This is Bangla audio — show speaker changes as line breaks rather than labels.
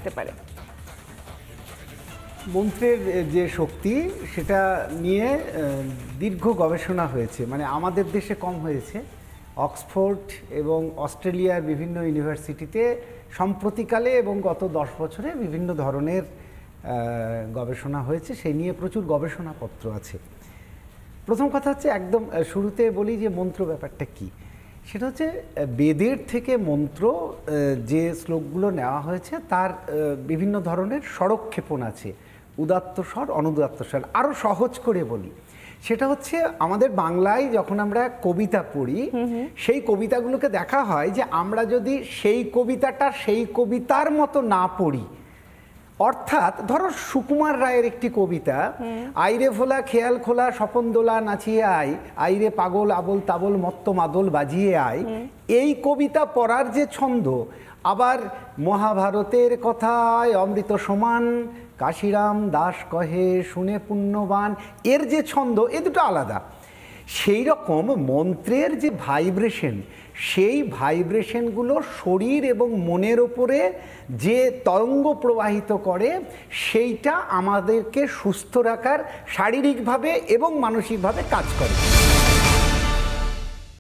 আসতে পারে?
মন্ত্রের যে শক্তি সেটা নিয়ে দীর্ঘ গবেষণা হয়েছে, মানে আমাদের দেশে কম হয়েছে। অক্সফোর্ড এবং অস্ট্রেলিয়ার বিভিন্ন ইউনিভার্সিটিতে সম্প্রতিকালে এবং গত 10 বছরে বিভিন্ন ধরনের গবেষণা হয়েছে, সেই নিয়ে প্রচুর গবেষণাপত্র আছে। প্রথম কথা হচ্ছে, একদম শুরুতে বলি যে মন্ত্র ব্যাপারটা কি। সেটা হচ্ছে বেদের থেকে মন্ত্র যে শ্লোকগুলো নেওয়া হয়েছে তার বিভিন্ন ধরনের স্বরক্ষেপণ আছে, উদাত্ত স্বর, অনুদাত্ত স্বর। আরও সহজ করে বলি, সেটা হচ্ছে আমাদের বাংলায় যখন আমরা কবিতা পড়ি, সেই কবিতাগুলোকে দেখা হয় যে আমরা যদি সেই কবিতাটা সেই কবিতার মতো না পড়ি, অর্থাৎ ধরো সুকুমার রায়ের একটি কবিতা, আইরে ভোলা খেয়াল খোলা স্বপন দোলা নাচিয়ে আয়, আইরে পাগল আবল তাবল মত্ত মাদল বাজিয়ে আয়, এই কবিতা পড়ার যে ছন্দ, আবার মহাভারতের কথায় অমৃত সমান কাশিরাম দাস কহে শুনে পুণ্যবান, এর যে ছন্দ, এ দুটো আলাদা। সেই রকম মন্ত্রের যে ভাইব্রেশন, সেই ভাইব্রেশনগুলো শরীর এবং মনের ওপরে যে তরঙ্গ প্রবাহিত করে, সেইটা আমাদেরকে সুস্থ রাখার শারীরিকভাবে এবং মানসিকভাবে কাজ করে।